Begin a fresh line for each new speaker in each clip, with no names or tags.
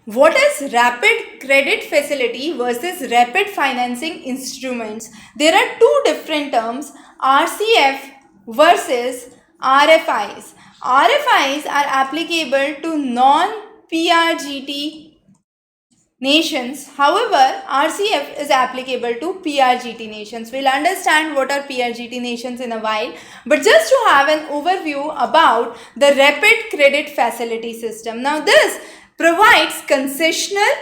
What is rapid credit facility versus rapid financing instruments? There are two different terms, RCF versus RFIs. RFIs are applicable to non-PRGT nations. However, RCF is applicable to PRGT nations. We'll understand what are PRGT nations in a while. But just to have an overview about the rapid credit facility system. Now this provides concessional,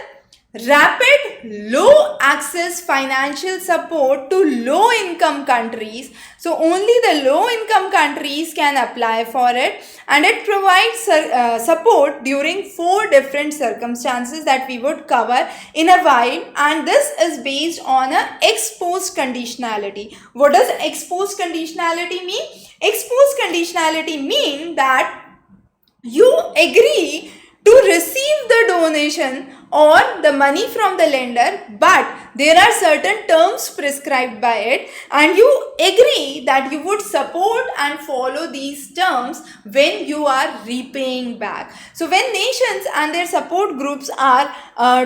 rapid, low access financial support to low income countries. So only the low income countries can apply for it, and it provides support during 4 different circumstances that we would cover in a while, and this is based on a ex post conditionality. What does ex post conditionality mean? Ex post conditionality mean that you agree to receive the donation or the money from the lender, but there are certain terms prescribed by it, and you agree that you would support and follow these terms when you are repaying back. So when nations and their support groups are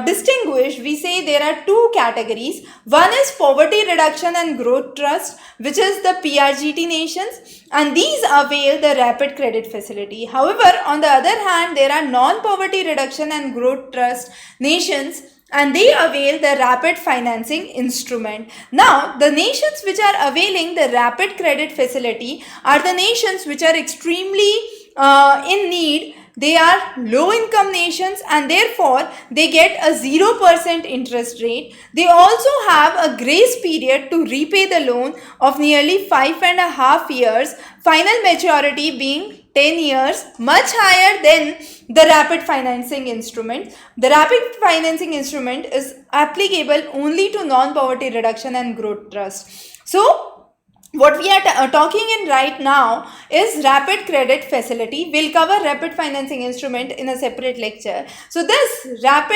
distinguished, we say there are two categories. One is poverty reduction and growth trust, which is the PRGT nations, and these avail the rapid credit facility. However, on the other hand, there are non-poverty reduction and growth trust nations, and they avail the rapid financing instrument. Now, the nations which are availing the rapid credit facility are the nations which are extremely in need. They are low income nations, and therefore they get a 0% interest rate. They also have a grace period to repay the loan of nearly 5.5 years, final maturity being 10 years, much higher than the rapid financing instrument. The rapid financing instrument is applicable only to non-poverty reduction and growth trust. So what we are talking in right now is rapid credit facility. We'll cover rapid financing instrument in a separate lecture. So this the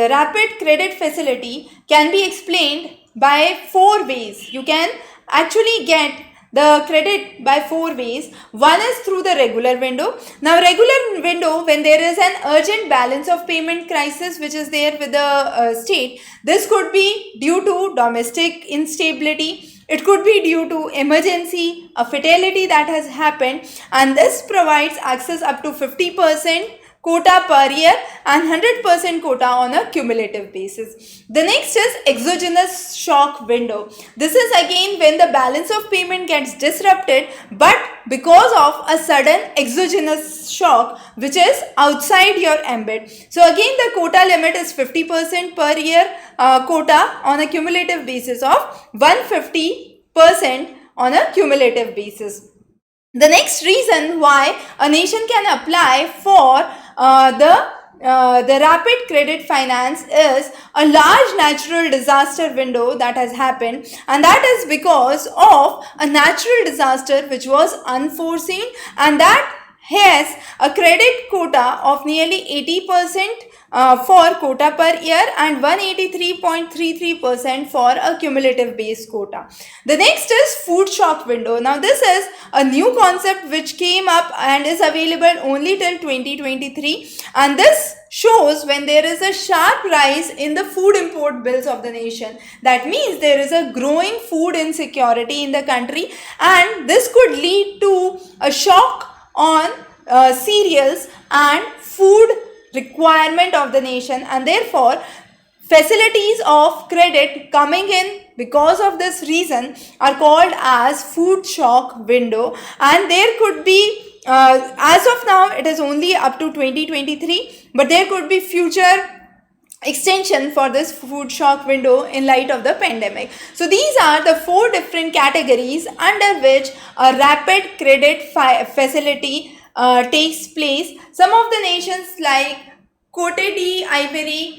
rapid credit facility can be explained by 4 ways. You can actually get the credit by 4 ways. One is through the regular window. Now regular window, when there is an urgent balance of payment crisis which is there with the state, this could be due to domestic instability, it could be due to emergency, a fatality that has happened, and this provides access up to 50% quota per year and 100% quota on a cumulative basis. The next is exogenous shock window. This is again when the balance of payment gets disrupted, but because of a sudden exogenous shock which is outside your ambit. So again the quota limit is 50% per year quota on a cumulative basis of 150% on a cumulative basis. The next reason why a nation can apply for the rapid credit finance is a large natural disaster window that has happened, and that is because of a natural disaster which was unforeseen, and that has a credit quota of nearly 80% for quota per year and 183.33% for a cumulative base quota. The next is food shock window. Now this is a new concept which came up and is available only till 2023, and this shows when there is a sharp rise in the food import bills of the nation. That means there is a growing food insecurity in the country, and this could lead to a shock on cereals and food requirement of the nation, and therefore facilities of credit coming in because of this reason are called as food shock window. And there could be as of now it is only up to 2023, but there could be future extension for this food shock window in light of the pandemic. So these are the 4 different categories under which a rapid credit facility takes place. Some of the nations like Cote d'Ivoire,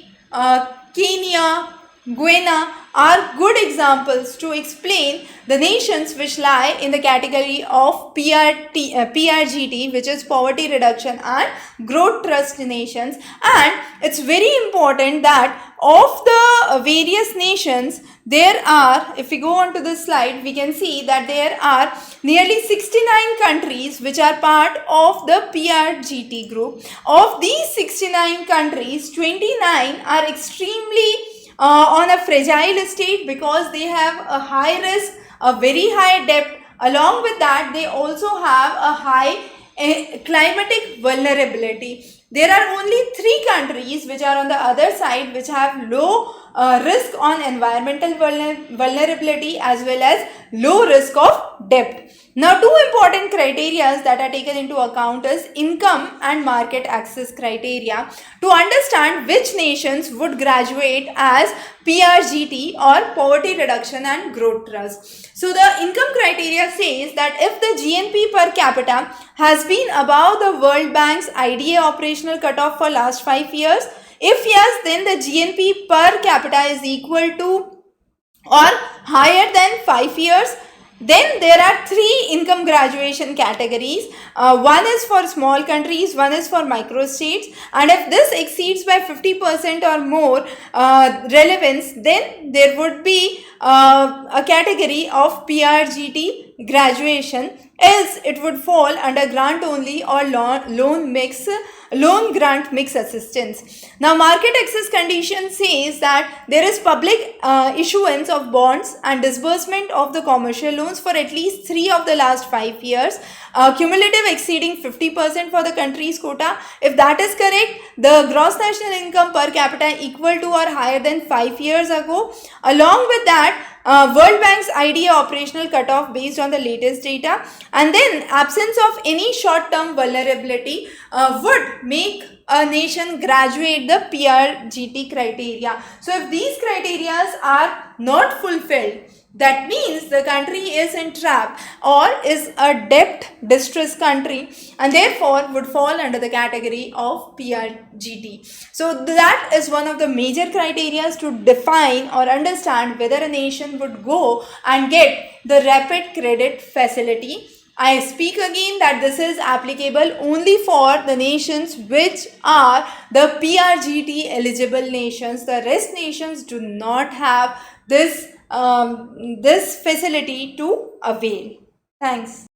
Kenya, Guyana are good examples to explain the nations which lie in the category of PRGT, which is poverty reduction and growth trust nations. And it's very important that of the various nations, there are, if we go on to this slide, we can see that there are nearly 69 countries which are part of the PRGT group. Of these 69 countries, 29 are extremely on a fragile state because they have a high risk, a very high debt. Along with that, they also have a high climatic vulnerability. There are only 3 countries which are on the other side which have low risk on environmental vulnerability as well as low risk of debt. Now, 2 important criteria that are taken into account is income and market access criteria to understand which nations would graduate as PRGT or poverty reduction and growth trust. So, the income criteria says that if the GNP per capita has been above the World Bank's IDA operational cutoff for last 5 years, if yes, then the GNP per capita is equal to or higher than 5 years. Then there are 3 income graduation categories. One is for small countries, one is for micro states, and if this exceeds by 50% or more relevance, then there would be a category of PRGT graduation, else it would fall under grant only or loan grant mix assistance. Now, market access condition says that there is public issuance of bonds and disbursement of the commercial loans for at least 3 of the last 5 years, cumulative exceeding 50% for the country's quota. If that is correct, the gross national income per capita equal to or higher than 5 years ago. Along with that, World Bank's IDA operational cutoff based on the latest data, and then absence of any short-term vulnerability would make a nation graduate the PRGT criteria. So, if these criteria are not fulfilled, that means the country is in trap or is a debt distress country and therefore would fall under the category of PRGT. So that is one of the major criteria to define or understand whether a nation would go and get the rapid credit facility. I speak again that this is applicable only for the nations which are the PRGT eligible nations. The rest nations do not have this facility to avail. Thanks.